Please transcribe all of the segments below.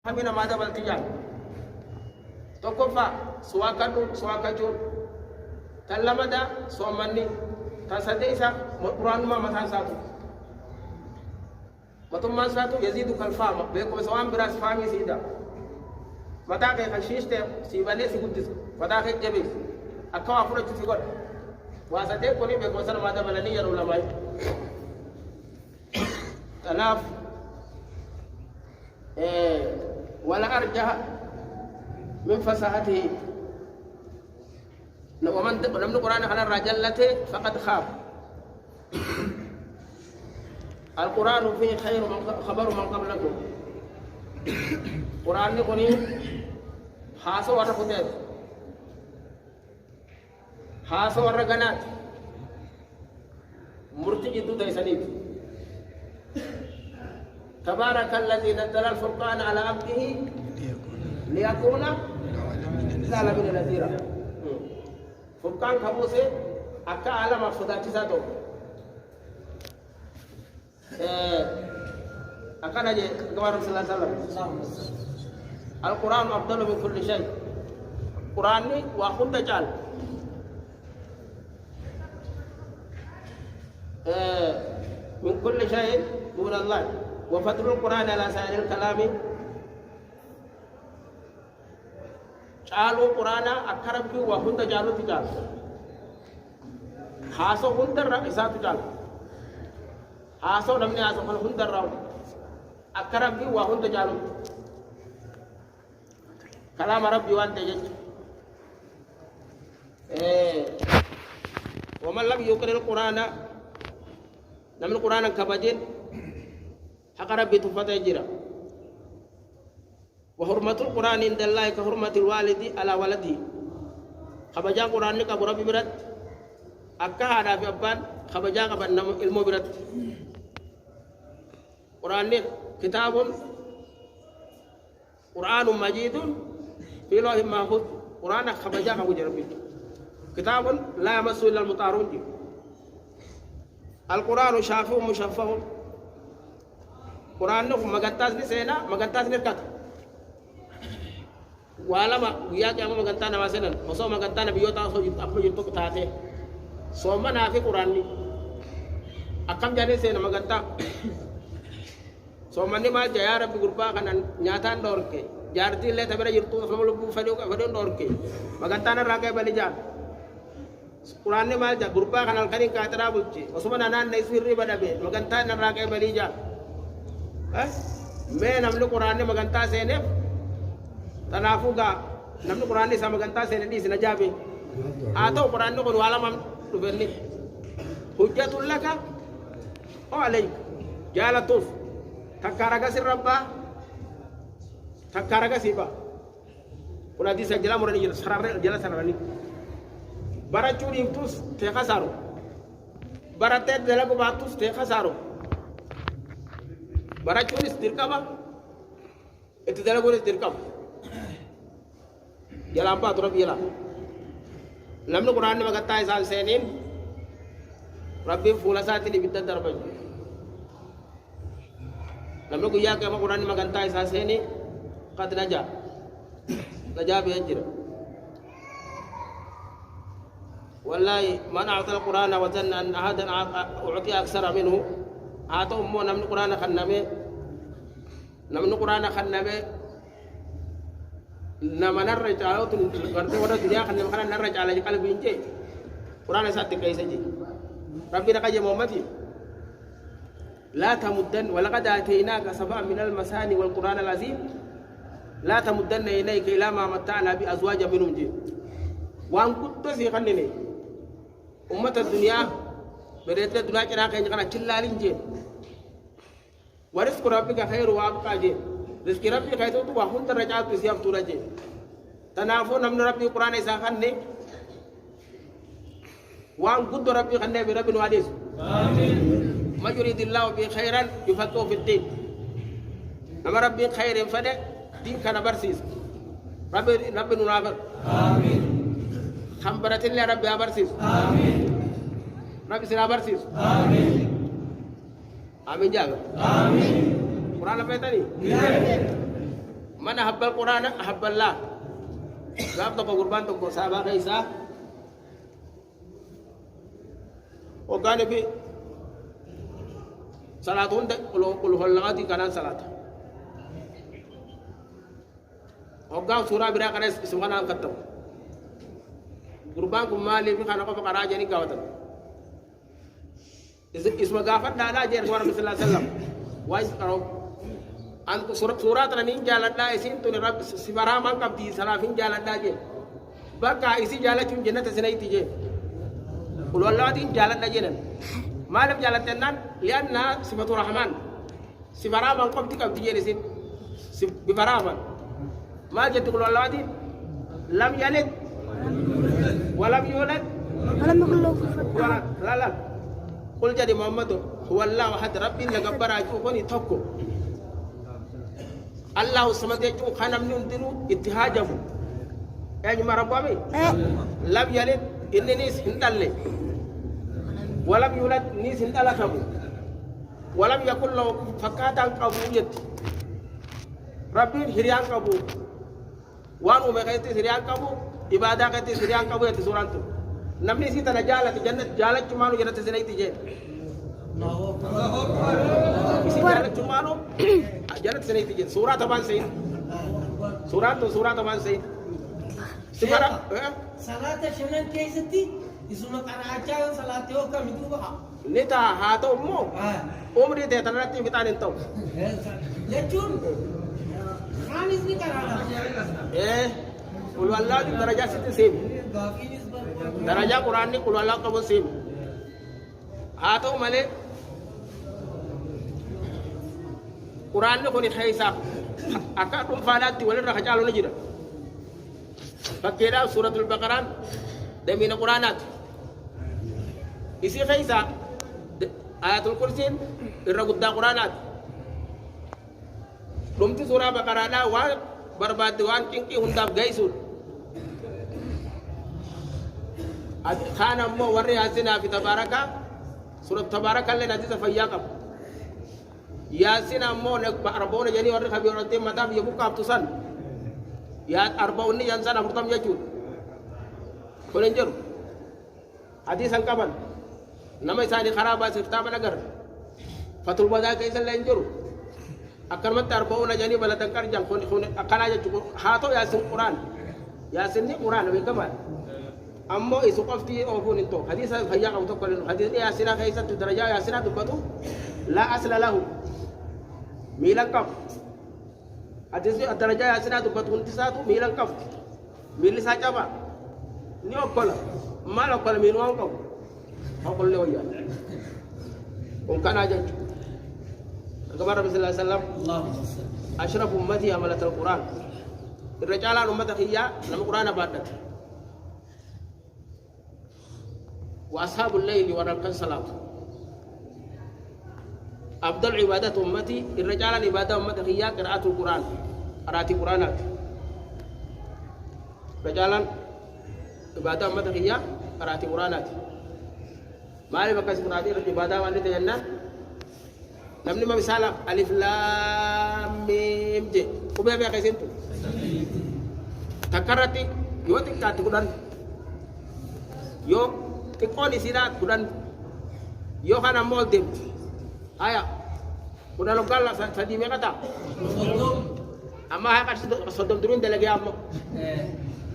hamina mada baltijan tokkofa suwakachun tallamada somanni tasadeisa qur'anuma matan satu matumman satu yazidu kalfama beko sawam biras fami sida mata ke khashishte sibale sigudis mata ke jabe akawa fura ci sigod wasate ko ni beko sal mada balani ya ulama talaf ولا أرجح من فصاحته ومن لم القرآن على الرجلة فقد خاب القرآن فيه خير خبر من قبلكم قرآن نقولي حاسو ورقتين حاسو ورقنات مرتجي دو سنيف تبارك الذي نزل الفرقان على عبده ليكون للعالمين نذيرا فرقان كبوسه اكا على مفسدات ساتو اكا نجي كما رسول الله صلى الله عليه وسلم القران افضل من كل شيء قران واخذ دجال من كل شيء دون الله وفضل القرآن على سائر الكلام قالوا القرآن أكرم في وهند جالو تجال حاسو هندر إسات تجال حاسو نمني حاسو هندر راو أكرم في وهند جالو كلام ربي وانت جج ومن لم يقرأ القرآن نمن القرآن كبجين حق ربي تفتجرا وحرمة القرآن عند الله كحرمة الوالد على ولده خبجان قرآن لك أبو ربي برد أكا هذا في أبان خبجان قبل علم برد قرآن كتاب قرآن مجيد في لوح محفوظ قرآن خبجان أبو جربي كتاب لا يمس إلا المطهرون القرآن شافع مشفع Quran no magantas ni sena magantas ni kat wala ma wiya ke ama maganta na masenan oso maganta na biyo ta so apno yito tate so mana fi Quran ni akam jane sena maganta so manni ma jaya rabbi gurba kanan nyata ndor ke jarti le tabira yirtu so mo lu fado ka fado ndor ke maganta na raga bali jan Quran ni ma ja gurba kanal kani ka tara bulci oso mana nan nay sirri badabe maganta na raga bali jan मैं नमने कुरान ने मगंता से ने तनाफुगा नमने कुरान ने समगंता से ने दिस नजाबे आता कुरान ने को वाला मम तुबनी हुज्जतुल्लाह का ओ अलैक जालतुफ थकारागा सिर रब्बा थकारागा सिबा kuna disa jela mo ni sarare jela sarani bara churi tus te khasaro bara te jela ko batus te khasaro bara churi dirkaba itu dala gore dirkab yala apa to yala lamno quran ne magata isal senin rabbi fulasati ni bidda darbaj lamno ko yaka ma quran ne magata isal seni qad naja be ajira wallahi man a'ta al-quran wa zanna an ahadan u'ti aksara minhu atau mo namnu qur'ana khanname namanar rajalo tun garde wada dunya khanne khana nar rajala qalbi inje qur'ana satti kay saji rabbi nakaje muhammadi la tamuddan wa laqad atainaka sab'an min al-masani wal qur'an al-azim la tamuddanna ilayka ila ma mata'na bi azwaja minhum ji wa an kutto fi khannene ummat ad-dunya berete dunia kira kaya kana cillalin je waris rabbika khairu wa abqa je rizki rabbi khairu tu wa hunta rajatu siyam tu raje tanafu namnu rabbi qur'an isa khanne wa an guddu rabbi khanne bi rabbin wadis amin ma yuridillahu bi khairan yufaqihu fi din nama rabbi khairin fade din kana barsis rabbi nunabar amin khambaratil rabbi abarsis amin Nabi sira barsis amin amin jaga amin Quran apa tadi من أحب القرآن أحب الله قام تبقى قربان تبقى صحابة كيسا وكان في صلاة قل هو اللغة كان صلاة وقام سورة برا كان سبحانه كتب قربان كم مالي في خانة قف قراجني كاوتن اسم غافر لا جير سورة صلى الله عليه وسلم وايس كرو أنت سورة ترنين جالت لا إسين تون رب سبارة مان كبدي سلافين جالت لا جير بقى إسي جالت يوم جنة سناي تيجي قل والله دين جالت لا جيرن ما لم جالت تنان لأن صفة الرحمن سبارة مان كبدي كبدي جير إسين ببارة مان ما جت قل والله دين لم يلد ولم يولد ولم يكن له كفوا لا قل جدي محمد هو الله أحد ربي لجبر أجوبني تبكو الله سمع يجوا خانم نندرو اتهاجه يعني ما ربامي لم يلد إنني سندله ولم يولد نيس هندلكه ولم يكن له فكاتا قبوليت ربي هريان قبول وانو مكايتي هريان قبول ibadah kati siriang kabu yati surantu namni sita na jala ti jannat jala cumanu jannat sinai ti jen isi jala cumanu jannat sinai ti jen surat aban sein surat aban sein sibara salat shanan kaisati isuma karacha salat yo kam itu ba nita hato mo umri de tanati bitanin taw lechun khanis ni karana Qul wallahu darajat situ sim. Darajat Quran ni qul wallahu kamu sim. Atau male Quran ni koni khaisa. Aka dum falati wala raja lo najira. Fakira suratul Baqarah demi Quranat. Isi khaisa ayatul kursi iragudda Quranat. Dum ti surah Baqarah la wa barbatuan kingki hundab gaisul khana mo warri hasina fi tabaraka surat tabaraka le nadi safayaka yasina mo ne arbona jani warri khabirati madam yabuka tusan ya arbauni yan sana murtam yaju kolenjor hadis angkaban namai sani kharaba sirta banagar fatul bada kaisal lenjor akan matar arbauna jani bala tangkar jam khoni akala ja cukup hato yasin Quran yasin ni Quran be kamal ammo isu qafti o buninto hadis hayya ka to kolen hadis ni yasina kaisa tu daraja yasina tu batu la asla lahu milan kaf hadis ni daraja yasina tu batu untisatu milan kaf mili saja ba ni okola mal okola min wan ko okol le waya on kana ja كما رب صلى الله عليه وسلم أشرف أمتي عملت القرآن الرجال أمتك هي لما القرآن بعدت وأصحاب الليل وراء الصلاة أفضل عبادة أمتي الرجال عبادة أمتك هي قراءة القرآن قراءة القرآنات رجالا عبادة أمتك هي قراءة القرآنات ما لي بكاس قراءة العبادة وأن تجنن namni ma misala alif lam mim je ko be be kay sentu takarati yo tikati kudan yo tikoni sirat kudan yo kana molde aya kudan lokal sa di me kata amma ha kat sodom durun delege am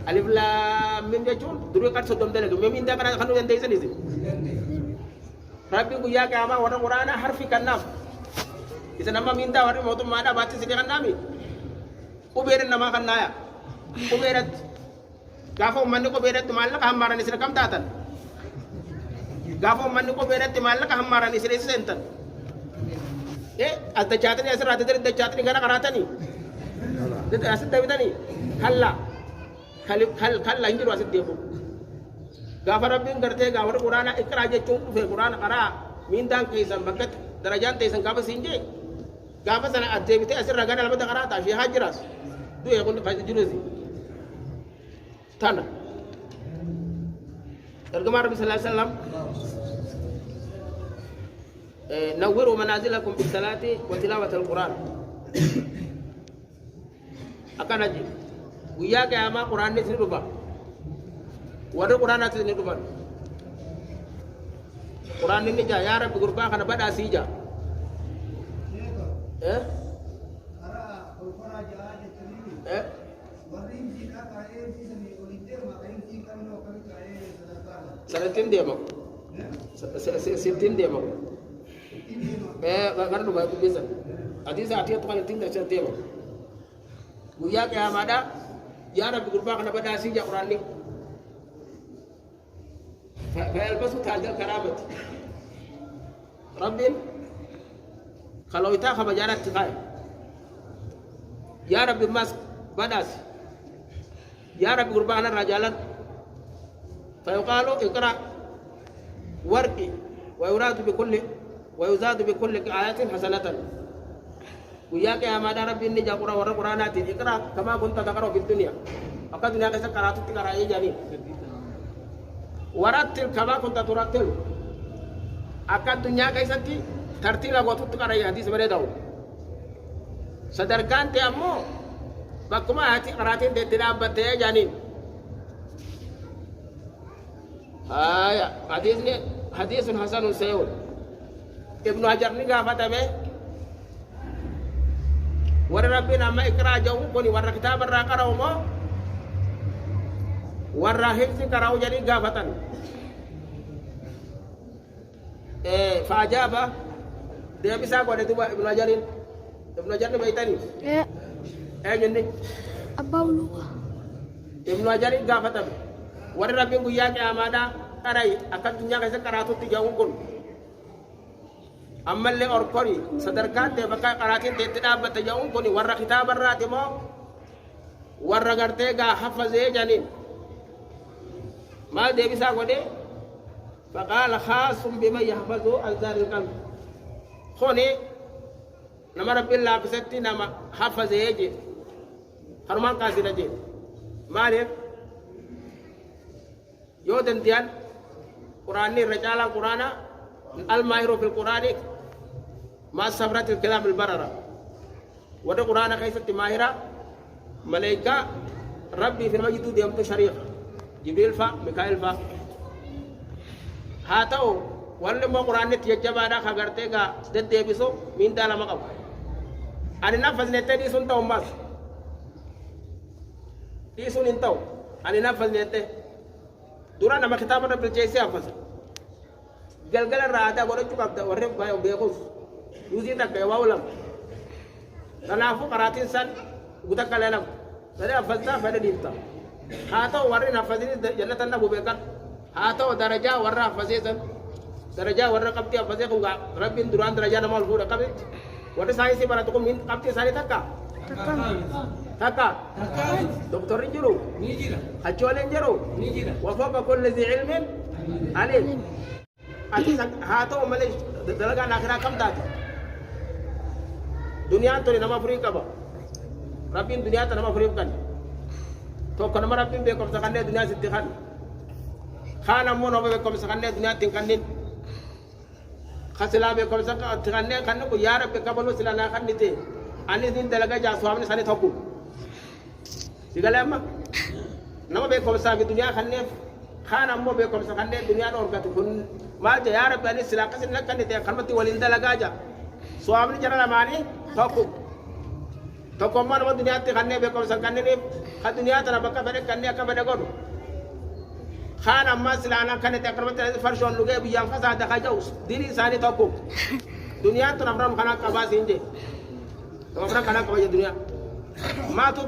alif lam mim je chun durun kat sodom delege mem inda kana kanu en deysan isi rabbi ku ya ka ama wala qur'ana harfi kanaf isa nama minta wari mau tu mana baca sekian nami kuberin nama kan naya kuberet gafo mandi kuberet tu malah kahamaran isra kam tatan gafo mandi kuberet tu malah kahamaran isra senten ada jatuh ni asal ada jatuh ni kana karata ni itu asal tapi tani kalla injil asal dia bu gafar abin karte gafar Quran ikra aja cung fe Quran kara minta kisah bakat derajat tesan kapa sinje gafar sana ade bite asal ragana alba karata fi hajras tu ya kun faiz junuzi tanda tergemar Nabi sallallahu alaihi wasallam nawwiru manazilakum bis salati wa tilawatil Quran أكان أجي وياك يا ما قرآن نسيربا ورد قرآن نسيربا قرآن نجا يا رب قربان كنا بدأ سيجا إيه إيه Seratin dia mau, seratin dia mau. Kan rumah itu bisa. Adi saat dia tukang tinggal seratin dia mau. Buya kaya mada, ya Rabbi kurban kena pada asing Quran ni. Fa'al basu tajal karamat. Rabbin, kalau kita kama jarak tikai. Ya Rabbi mas badas. Ya Rabbi kurban rajalan. فيقال اقرأ ورقي ويزاد بكل آيات حسنة وياك يا مدى ربي إني جاء قرآنات اقرأ كما كنت تقرأ في الدنيا وقد دنيا كيسا قرأت تقرأ جاني ورتل كما كنت ترتل أكاد دنيا كيسا ترتيل وقت تقرأ حديث برداو صدركان تيامو بكما هاتي قرأتين تتلاب بتيا جانين حديث حسن سيول ابن حجر ني غافتا به ور ربنا ما اقرا جو كوني ور كتاب را قراو مو ور حفظ قراو جني غافتن فاجاب dia bisa kok itu Ibnu Hajarin Ibnu Hajar ni baitani nyindi abawlu Ibnu Hajarin gafata wari rabbi ngu yaki amada aray akan dunya kaysa karatu tijawu kun amalle orkori sadarkate baka karatin tetida batajawu kun warra kitabar rati mo warra garte ga hafaze janin mal de bisa ko de faqala khasum bima yahfazu azaril qalb khoni nama rabbillah bisatti nama hafaze je harman kasina je mare يودن ديان قرآني رجالا قرآنا الماهر في القرآن ما صبرت الكلام البررة وده قرآن كيف ماهرة ملائكة ربي في المجد ديام تشريخ جبريل فا ميكائيل فا هاتو ولا ما قرآن تيجبانا خغرتيغا دد بيسو من دالا مقام أنا نفذ نتدي سنتو ماس دي سنتو أنا نفذ نتدي durana nama kitab na biljeesi afasa galgala raada wala cukab da warre bayo beekus yuzi da kay wawlam tanafu qaratin san guta kalalam dare afalta fada dinta hato warre na fadini jannatan nabu bekan hato daraja warra fasesan daraja warra qabti afase ko ga rabbin duran daraja na mal huda qabti wada sai si baratukum min qabti sari takka Taka, doktor injuru, hacual injuru, wafa kul zi ilmin alim. Ati hato malay dalaga nakira kam dati. Dunia to ni nama free ka ba? Rabbin dunia ta nama free kan. To kana rabbin be kom sakande dunia sittihan. Khana mo no be kom sakande dunia tingkanin. Khasila be kom sakande kan ko ya rabbi kabalo silana kan nite. Ani din dalaga ja swamni sani thoku. Sigala ma nama be ko sa bi dunya khanne khana mo be ko sa khanne dunya no orgatu kun ma ja ya rabbi ani silaka sin nakane te kharmati walinda lagaja so amni jara mani tokku tokko man mo dunya te khanne be ko sa khanne ni kha dunya ta baka bere kanne ka bere godu khana ma silana kanne te kharmati farshon luge bi yang fasa da khajaus dini sani tokku dunya to namram khana ka ba sinje to namram khana ka ba dunya ما تو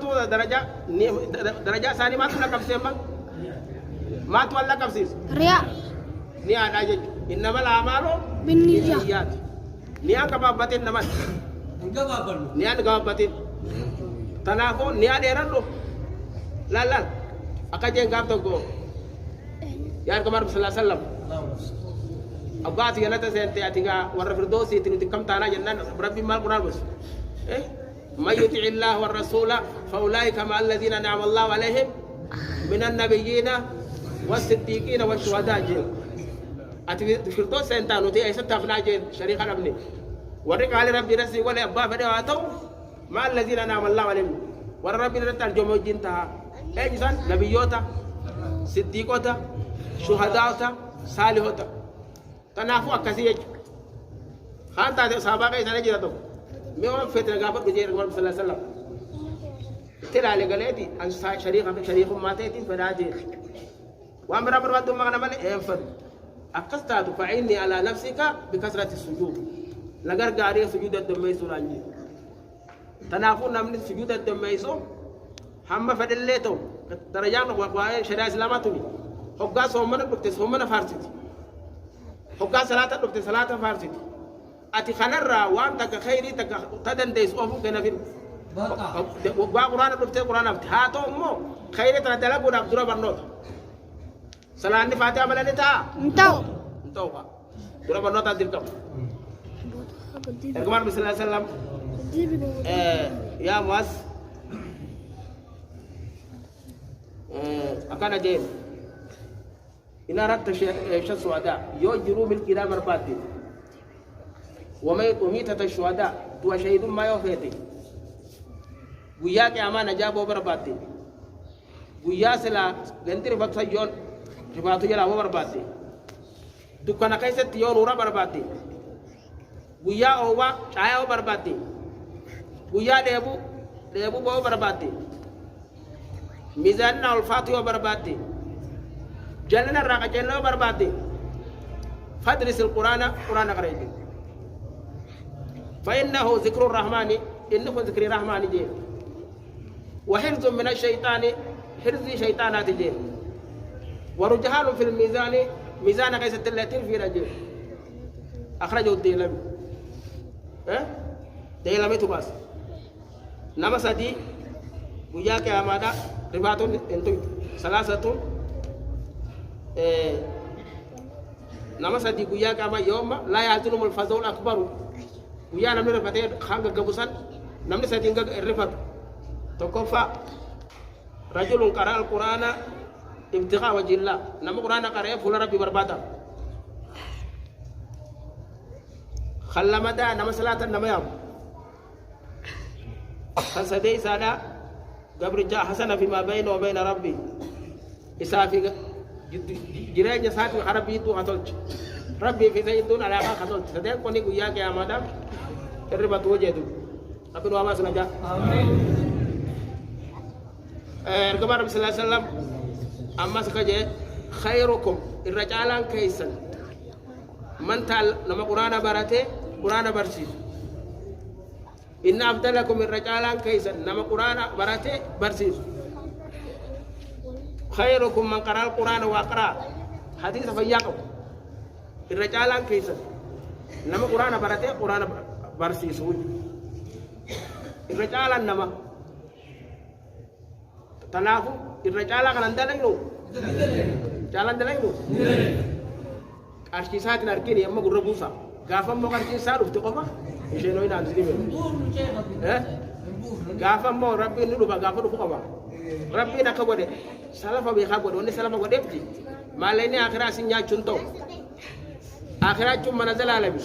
درجة ثانية ما تلا كبسي ما تولى كبسي رياء نيا ناجي إنما الأعمال بالنيات نيا كبابتين نمت نيا كبابتين تنافو نيا ديرانو لا أكاجين كابتو يا كمار صلى الله عليه وسلم أبغى تيجي سنتي أتيجا ورا فردوسي تنو تكم تانا جنان بربي مال قرار بس ما يطع الله والرسول فأولئك مع الذين أنعم الله عليهم من النبيين والصديقين والشهداء جل أتفردوس سنتانو تي أيسا تفنا جل شريك الأبني ورق على ربي رسي ولا أبا فدوا أتوا مع الذين أنعم الله عليهم warra rabbi irratti arjooma wajjin ta'a eenyu isaan nabiyyoota siddiiqota shuhadaa'ota saalihota kanaafuu akkasii jechuudha haan taate saabaa keessanii jira tokko mee waan feete gaafadhu jee rabbi sallallahu alaihi wasallam itti ilaale galeeti an shariikummaa ta'eetiin fedhaa jee waan biraa barbaaddu maqana malee eenfadhu akkas taatu fa'iinni alaa nafsika bikasrati sujuud la gargaaree sujuuda heddummeessuudhaan jee tanaafuu namni sujuuda heddummeessu hamma fedhillee ta'u darajaan waa'ee shari'aa islaamaa tuni hoggaa soomana dhufte soomana faarsiti hoggaa salaata dhufte salaata faarsiti ati kanarraa waan takka khayrii takka ta dandeessu ofuu kennafin waggaa quraana dhuftee quraanaaf haa ta'u immoo khayrii tana dalaguudhaaf dura barnoota salaanni faatiha malee ni ta'a Hin ta'u. hin ta'u kaa dura barnootaan dirqama ergamaan rabbi sallallahu alaihi wasallam yaa mu'az akana jeen in aradta shaykha su'ada yujiru bil qida barbati وميتة الشهداء تو شهيد ما يوفيتي ويا قياما نجابو برباتي ويا سلا غنتر بكسيون جماعتو يلا هو برباتي دكانا كيست يون ورا برباتي ويا اووا چايو برباتي ويا ديبو بو برباتي ميزان الفاتيو برباتي جلنا الراقه جلو برباتي فادرس القران قران قريتي فإنه ذكر الرحمن إنه ذكر الرحمن جيل وحرز من الشيطان حرز شيطانات جيل ورجحان في الميزان ميزان قيسة التي في رجل أخرجه الديلمي ديلمي تباس نما سدي وياك يا مادا رباط انتو ثلاثة نما سدي وياك ما يوم لا يعزلهم الفزع الأكبر ويا نمني رفتي خانق قبوسان نمني ساتين الرفت تكفى رجل قرأ القرآن ابتغاء وجه الله نما القرآن قرأ فول ربي بربادا خلى مدى نما صلاة نما يوم فسدي سادا قبر جاء حسن فيما بينه وبين ربي إسافي جرين يساتي حربي يدو خطلت ربي في زيدون على خطلت سدين كوني قياك يا مدام الربط وجهته أبن وما سنجا ركب النبي صلى الله عليه وسلم أما سكجة خيركم الرجال كيسا من تعال لما قرآن برته قرآن برسي إن أفضلكم الرجال كيسا لما قرآن برته برسي خيركم من قرأ القرآن وقرأ حديث فياكم الرجال كيسا لما قرآن برته قرآن barsiisuun irra caalaan nama tanaafu irra caalaa kanan dalaynu caalaan dalaynu qarshiisaatiin argini amma gurra buusa gaafa immoo qarshiisaa dhufte qofa isheen ho'i naan sidime gaafa immoo rabbiin ni dhufa gaafa dhufu qaba rabbiin akka godhe salafa beekaa godhe wanni salafa godheefti maalleen akiraa sin nyaachuun ta'u akiraachuun mana zalaalami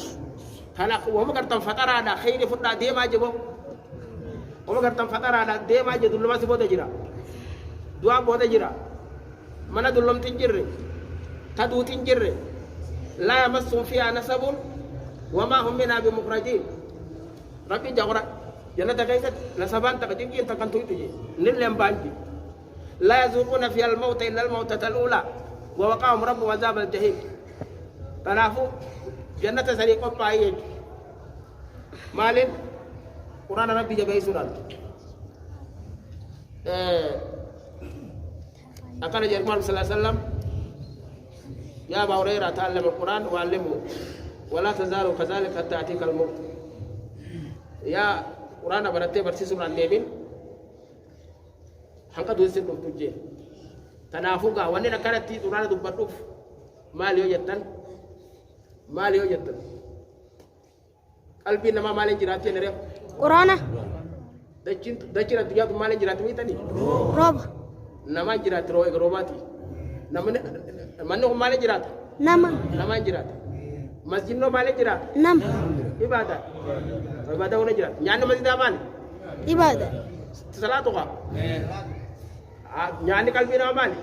kana wama gartan fatara da khayri fudda dema jebo wama gartan fatara da dema je dulma si boda jira duwa boda jira mana dulum tinjirre tadu tinjirre la yamassu fiha nasabun wama hum minha bimukhrajin rabbi jawra jannata kaysat nasaban takajin takantu itu nil lembanji la yazuquna fi al-maut illa al-mautata al-ula wa waqahum rabbu azab al-jahim tanafu jannata sari qoppaayee maalin quraana rabbi jabeessuudhaan akkana jedhe Muhammad sallallahu alaihi wasallam yaa Abaa Hurayraa ta'allama al-Qur'aan wa'allimhu ولا تزال كذلك حتى يأتيك الموت yaa quraana barattee barsiisuudhaan deemin hanqa duusin dhuftu jee kanaafuu gaa wanni akkanatti quraana dubbadhuuf maal yoo jettan qalbii namaa maaliin jiraatti jenne reefu Quraana. dachiin addunyaatu maaliin jiraatti miitanii Rooba. namaan jiraatti roobaati manni kun maaliin jiraata namaan jiraata masjidnoo maaliin jiraata Nama. ibaada hunda jiraata nyaanni masjidaa maali Ibaada. salatu ka nyaani qalbii nama maali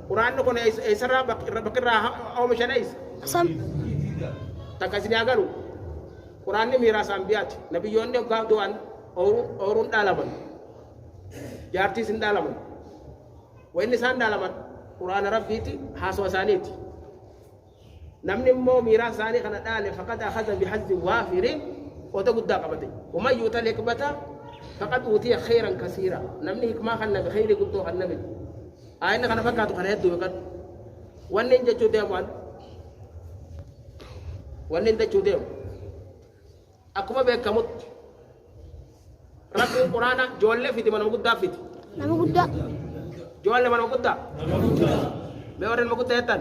quraan ko ne isarra bakirra aw mishanais Asam. takka isin agaru quraan ni miiraasa ambiyaati nabiyyoonni hoggaa du'an ooruun dhaalaman jaartii isin dhaalaman wanni isaan dhaalaman quraana rabbiiti haasoo isaaniiti namni immoo miiraasa isaanii kana dhaale faqad akhadha bihazzin waafirin qooda guddaa qabate waman yuuta hikmata faqad uutiya khayran kasiira namni hikmaa kan nabi khayri guddoo kan nabi ayna kana fakkaatu kana hedduu beekan wanni hin jechuu deemu wanni hin jechuu deemu akkuma beekamutti rabbiin quraana ijoollee fiti manama guddaa fiti Nama guddaa. ijoollee manama guddaa mee warreen nama guddaa jettan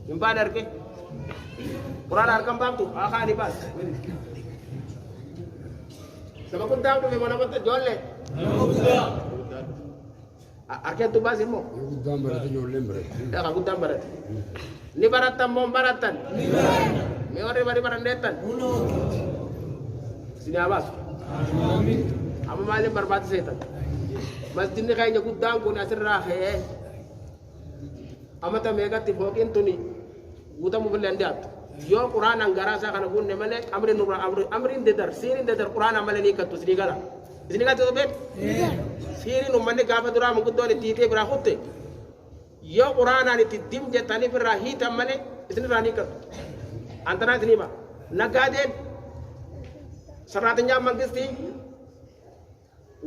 hin baane arge quraana harkan baaftu akaani baas nama guddaa dhufe manama guddaa ijoollee harkeettu baas immoo Guddaan barate ijoolleen barate. dhaqa guddaan barate ni barattan moo hin barattan mee warri bari baranneettan isin haa baasu amma maaliin barbaachisa seetan masjidni keenya guddaan kun asirraa ka'ee amata meeqatti fooqiin tuni guutamu fillee hin dhiyaattu yoo quraanaan garaa isaa kana guunne malee amriin dedar siiriin dedar quraanaan malee ni hiikkattu isinii gala isinii galtu beet siiriin ummanni gaafa duraa manguddoon itti hiitee biraa kutte yoo quraanaan itti dim jettanii birraa hiitan malee isinirraa ni hiikkattu antanaa isinii ba naggaadeen sarraatinyaa mangistii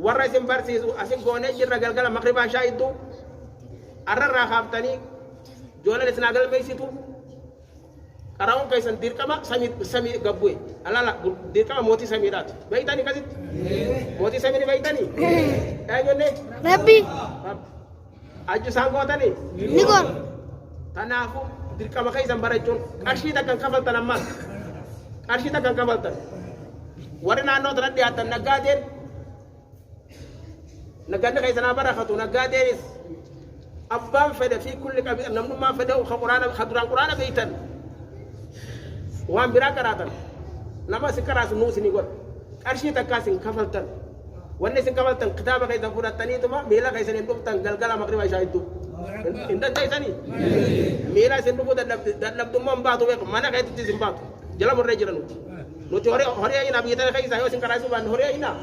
warra isin barsiisu asin goonee jirra galgala makribaa shaayiddu arrarraa kaaftanii joolan isin agalmeeysitu qaraa'uun keessan dirqama samii gabbu'e alala dirqama mootii samiidhaati beeytanii kasitti mootii samii beeytanii eenyonne Rabbi. ajju isaan gootanii Ni goon. tanaafu dirqama keessan barachuun qarshii takkan kafaltan ammaan qarshii takkan kafaltan warri naannoo tana dhiyaatan naggaadeen naggaadni keessanaa barakatu naggaadeenis abbaan fedhe fi kulli qabiila namnummaan fedhe ka duraan quraana beeytan waan biraa qaraatan nama isin karaasu nuu isinii godha qarshii takkaa isin kafaltan wanni isin kafaltan kitaaba keessan fudhattaniituma miila keessan hin dhuftan galgala maqriba ishaa hedduu hin dandeeysanii miila isin dhufu dadhabdummoo hin baatu beeku mana keessatti isin baatu jala murree jira nuti horii ayinaa biyya tana keessa yoo isin karaasuu baanne horii ayinaa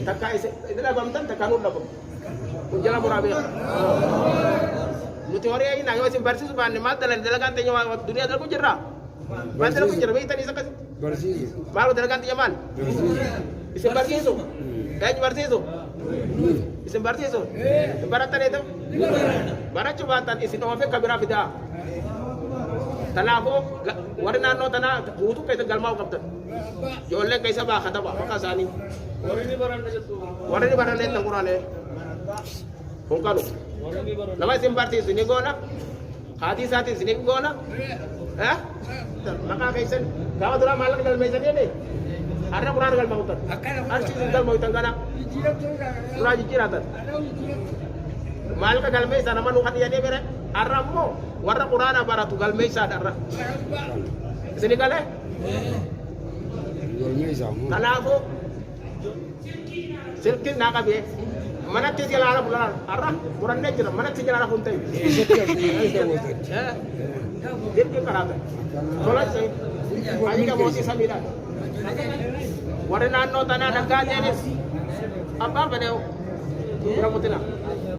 takka isin dhabamtan takka nuun dhabamu kun jala muraa beeku nuti horii ayinaa yoo isin barsiisu baanne maal dalagaan teenya duniyaa dalagu jirraa maal dalagu jira beektanii isa akkasi Barsiisu. maal dalagaan teenya maal isin barsiisu eenyu barsiisu isin barsiisu barattaniitu barachuu baattan isin oofe kabiraa fidaa kanaafuu warri naannoo tanaa guutuu keessa galmaa'u qabdan ijoolleen keessa baakata maqaa isaanii warri ni baranne tan quraanee kun kanu nama isin barsiisu ni goona haatii isaatiin ni goona maqaa keessan gaafa duraa maallaqa galmeessanii har'a quraana galmaa'utan arsi isin galmaa'utan kana duraa jijjiiratan maallaqa galmeessaa nama nu hadiyanii bere har'a ammoo warra quraana baratu galmeessaadha har'a isini galee Ijoollee isaa immoo. kanaafuu silkiin naa qabee manatti jalaala bulaan har'a murannee jira manatti jalaala kun ta'e silkiin karaata tolachee ayiga mootii samiidhaan warri naannoo tanaa naggaadeenis abbaan fedheewu bira mutina